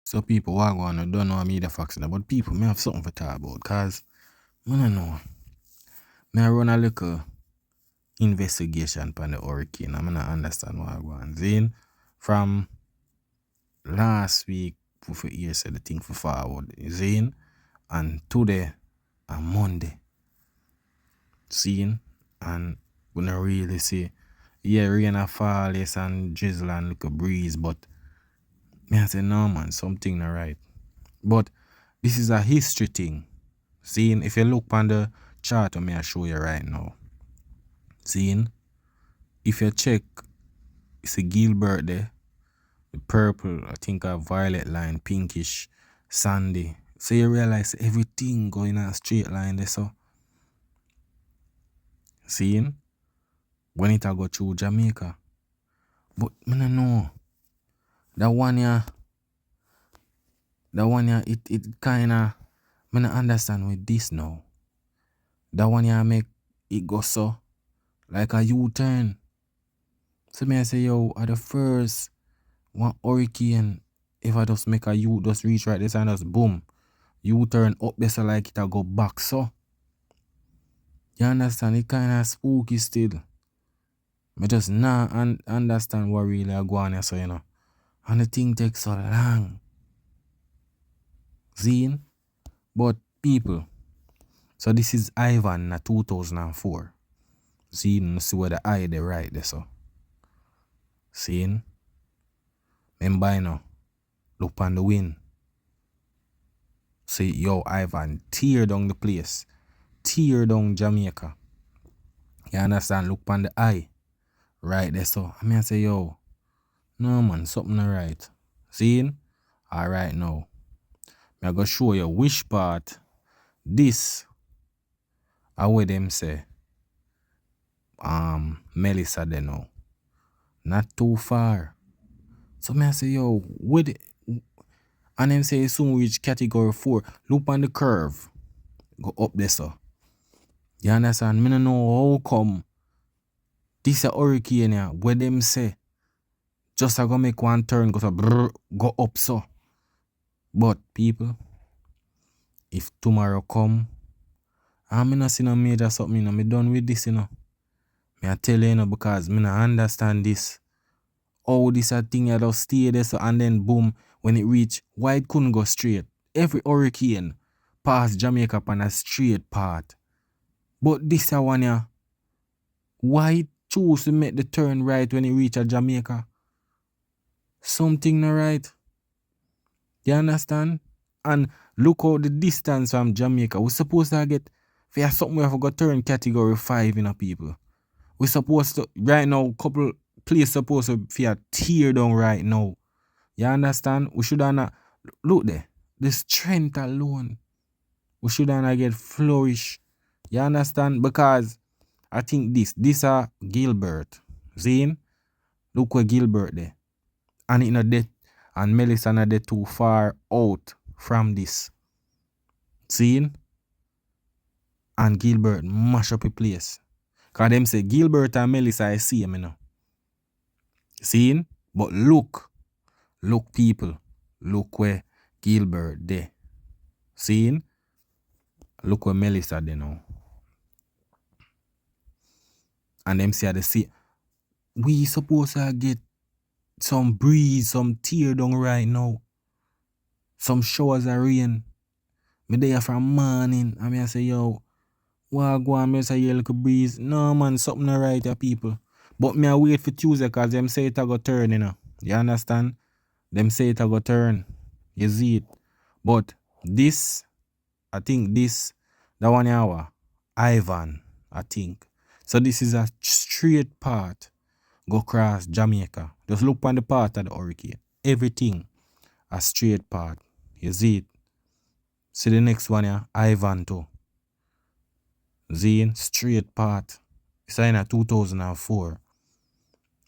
So people who going to don't know me the facts now, but people may have something to talk about, cause I don't know. I run a little investigation on the hurricane. I'm gonna understand what I want. Then from last week for years said the thing for forward. Then and today and Monday. Seeing and we don't really see rain a fall, yes, and drizzle and little breeze, but me I say no man, something not right. But this is a history thing. Seeing if you look on the chart I show you right now. Seeing if you check it's a Gilbert there, the purple, I think a violet line, pinkish, sandy. So you realize everything going on a straight line there so. Seeing when it a go through Jamaica. But I don't know. That one it kinda I don't understand with this now. That one make it go so like a U-turn. So me I say yo at the first one hurricane if I just make a U just reach right this and just boom. U-turn up there so like it a go back so. You understand? It kinda spooky still. I just understand what really a go on here so you know. And the thing takes so long. Zine? But people. So this is Ivan in 2004. Zine, see where the eye they right there so. Seeing? Remember you know. Look on the wind. See yo Ivan tear down the place. Tear down Jamaica. You understand? Look on the eye. Right there so. I say yo. No man, something not right. Seeing? Alright now. I'm gonna show you which part this are where them say Melissa there now. Not too far. So I say yo, with it, and them say soon reach category 4. Look on the curve. Go up there so. You understand? Me no know how come this a hurricane here where them say just a go make one turn go so brrr, go up so. But people, if tomorrow come, I'm not see no major something, you know, me done with this, you know. Me I tell you, you know, because me not understand this. How this a thing you just stay there so and then boom, when it reach, why it couldn't go straight? Every hurricane pass Jamaica on a straight path. But this a one here, why it choose to make the turn right when it reach a Jamaica? Something not right. You understand? And look how the distance from Jamaica. We're supposed to get for something we have got turn category 5 in a people. We're supposed to right now couple places supposed to fear tear down right now. You understand? We should not look there. The strength alone. We should not get flourish. You understand? Because I think this are Gilbert. Zane, look where Gilbert there. And it not dead. And Melissa not dead too far out from this. Zane and Gilbert mash up a place. Cause them say Gilbert and Melissa I see him, you know. Seeing? But look people, look where Gilbert there. Seeing? Look where Melissa there now. And them say they see we supposed to get some breeze, some tear down right now. Some showers of rain. Me there from morning. I mean I say yo, why go on me say you little breeze? No man, something not right here people. But me I wait for Tuesday cause them say it a go turn, you know. You understand? Them say it a go turn. You see it. But this, I think this, the 1 hour, Ivan, I think. So this is a straight path go across Jamaica. Just look on the path of the hurricane. Everything a straight path. You see it. See the next one here, Ivan too. See straight path. It's in 2004.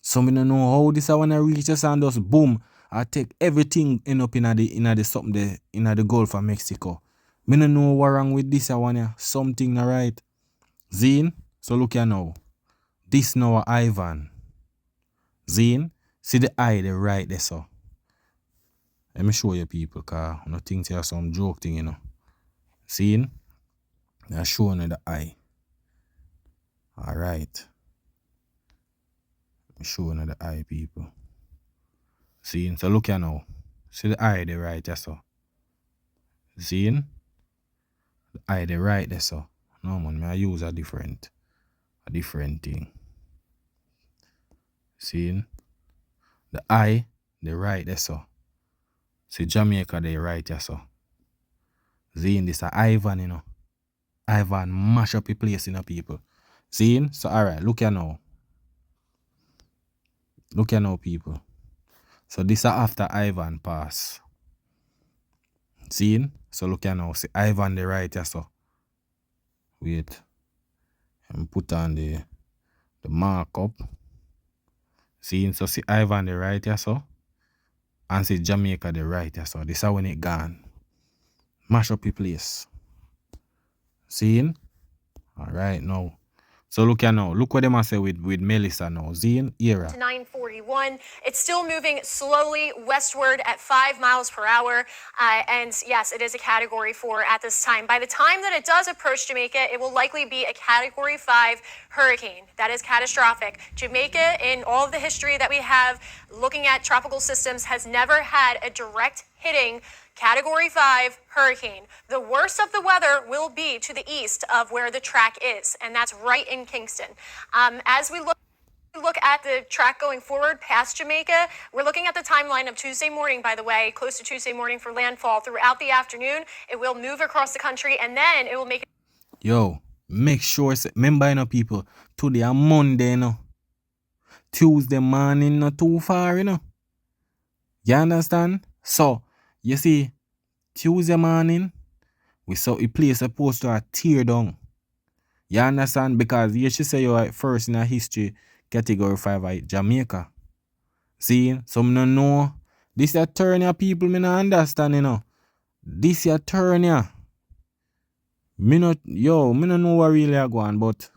So me don't know how this one reach us and just boom. I take everything end up in the something there in the Gulf of Mexico. Me don't know what wrong with this one here. Something not right. Zine, so look here now. This now Ivan. Zine, see the eye there right there so. Let me show you people, cause I don't think there's some joke thing, you know. Seeing? I'm showing you the eye. Alright. I'm showing you the eye, people. Seeing? So look here now. See the eye there right there, so. Seeing? The eye there right there, so. No man, I use a different thing. Seeing? The eye, the right there, so. See Jamaica, they right there, so. Seeing this a Ivan, you know. Ivan mash up the place, you know, people. Seeing? So alright, look here now. Look here now, people. So this are after Ivan pass. Seeing? So look here now. See Ivan the right here, so. Wait. And put on the markup. Seeing? So see Ivan the right here, so. And see Jamaica the right here, so. This is when it gone. Mash up the place. Seeing? Alright now. So look here now. Look what they must say with Melissa now. Zine, era. 941. It's still moving slowly westward at 5 miles per hour. And yes, it is a Category 4 at this time. By the time that it does approach Jamaica, it will likely be a Category 5 hurricane. That is catastrophic. Jamaica, in all of the history that we have looking at tropical systems, has never had a direct hitting Category 5 hurricane. The worst of the weather will be to the east of where the track is, and that's right in Kingston. As we look at the track going forward past Jamaica, we're looking at the timeline of Tuesday morning, by the way, close to Tuesday morning for landfall. Throughout the afternoon, it will move across the country, and then it will make... Yo, make sure, remember, you know, people, today and Monday, you know. Tuesday morning, not too far, you know. You understand? So, you see, Tuesday morning, we saw a place supposed to tear down. You understand? Because you should say you're first in a history Category 5 at Jamaica. See? Some don't know. This a turn here, people, me not understand, you know. This a turn here. Me not know what really are going, but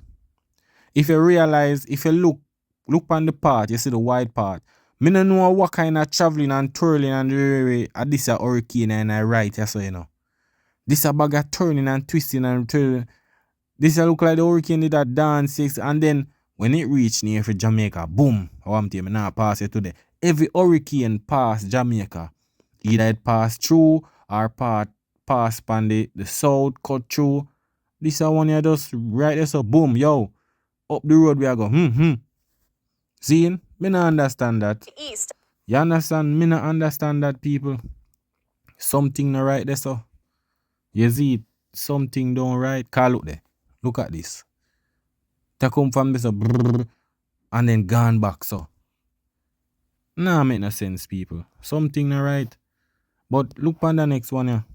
if you realize, if you look on the part, you see the white part. Me no know what kind of traveling and twirling and this a hurricane and I right here, so you know. This a bag of turning and twisting and twirling. This a look like the hurricane did that dance and then when it reached near for Jamaica, boom, how I'm telling you, now pass it today. Every hurricane pass Jamaica. Either it pass through or pass pan the south, cut through. This a one here just right there, so boom, yo. Up the road we are go. Seeing? Me not understand that. East. You understand? Me not understand that, people. Something not right there, so. You see it? Something don't right. Call look there. Look at this. They come from this and then gone back, so. Nah, make no sense, people. Something not right. But look on the next one here.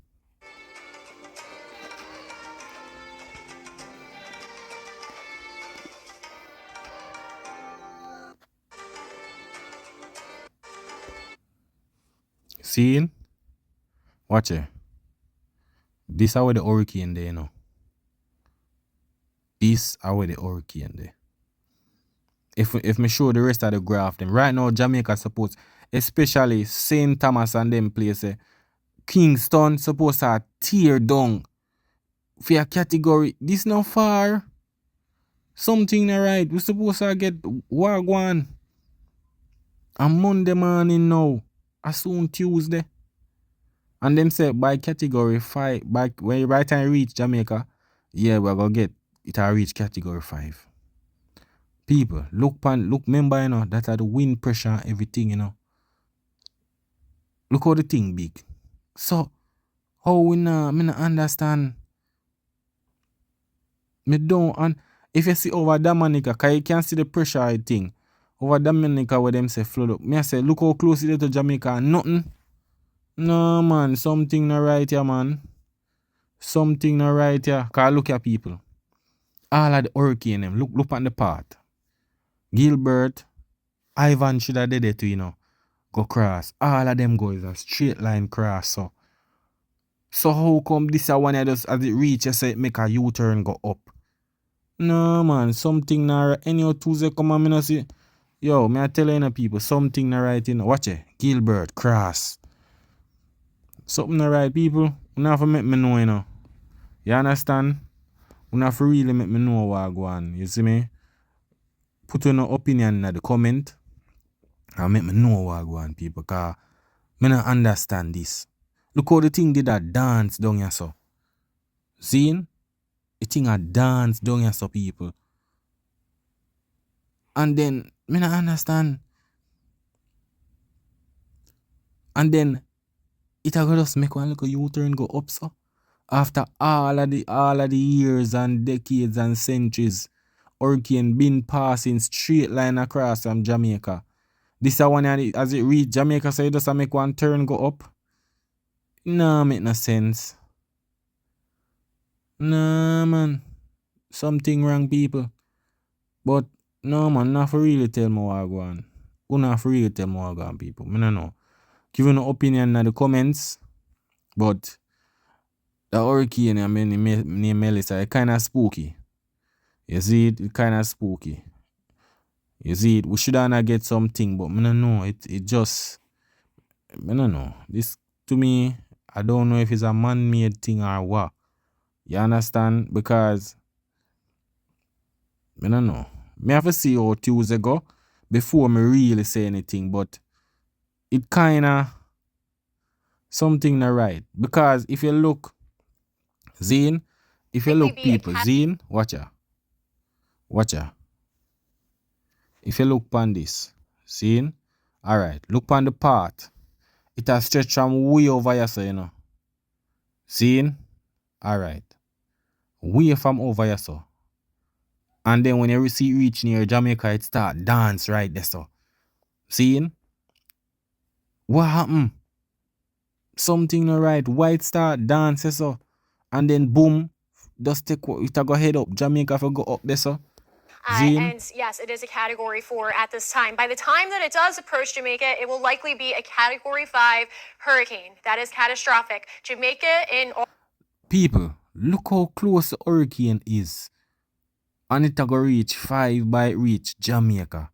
Seeing? Watch it. This is where the hurricane there, you know. This is where the hurricane there. If me show the rest of the graph, them right now Jamaica supposed, especially St. Thomas and them places, Kingston supposed to tear down for a category. This not far. Something not right. We supposed to get Wagwan on Monday morning now. As soon Tuesday. And them say by category 5, by the time reach Jamaica, yeah, we're gonna get it will reach category 5. People, remember, you know, that are the wind pressure and everything, you know. Look how the thing big. So, how me not understand. Me don't, and if you see over Dominica, cause you can see the pressure I think. Over Dominica where them say flood up. Me I say, look how close it is to Jamaica and nothing. No man, something not right here, man. Something not right here. Cause look at people. All of the hurricane them. Look at the part. Gilbert, Ivan should have did it too, you know. Go cross. All of them go is a straight line cross. So how come this one just as it reach, you say make a U-turn go up? No man, something not right. Any Tuesday come and me no see. Yo, me I tell you, people, something not right, you know. Watch it. Gilbert, cross. Something alright, people. You have to make me know, you know. You understand? You have to really make me know what go on. You see me? Put your opinion in the comment and make me know what go on, people. Because I don't understand this. Look how the thing did that dance down here, so. See? The thing a dance down here, so, people. And then, I don't understand. And then, it a go just make one little U-turn go up, so. After all of the years and decades and centuries, hurricane been passing straight line across from Jamaica. This a one as it reach Jamaica, so it just a make one turn go up. Nah, make no sense. Nah, man. Something wrong, people. But no, man, not for really tell me what go on. You not for really tell me what go on, people. I don't know. Give an opinion in the comments. But the hurricane, I mean, name Melissa, it kind of spooky. You see it? It kind of spooky. You see it? We should not get something, but I don't know. It just, I don't know. This, to me, I don't know if it's a man-made thing or what. You understand? Because, I don't know. Me have to see how Tuesday go before me really say anything, but it kind of something not right. Because if you look, Zane, if you look, people, Zane, watch ya. Watch ya. If you look on this, see? Alright, look on the part. It has stretched from way over here, so you know. See? Alright. Way from over here, so. And then when you see reach near Jamaica, it start dance right there, so. See? What happened? Something not right. White start dance, so. And then boom, just take it go head up. Jamaica for go up there, so. And yes, it is a Category 4 at this time. By the time that it does approach Jamaica, it will likely be a Category 5 hurricane. That is catastrophic. Jamaica in... People, look how close the hurricane is. And it go reach 5 by reach Jamaica.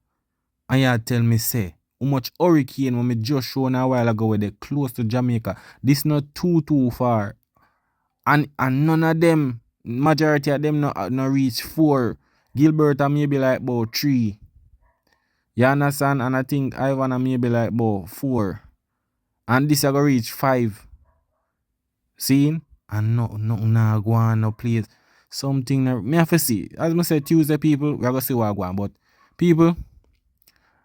And you tell me, say, how much hurricane when me just shown a while ago where they close to Jamaica. This not too far. And none of them, majority of them not reach 4. Gilbert are maybe like about 3. You understand? And I think Ivan are maybe like about 4. And this are going to reach 5. See? And no go on, no please. Something me have to see. As I said, Tuesday, people, we are going to see what go on. But people,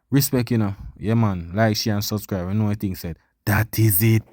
respect, you know. Yeah, man. Like, share, and subscribe. I know what thing said. That is it.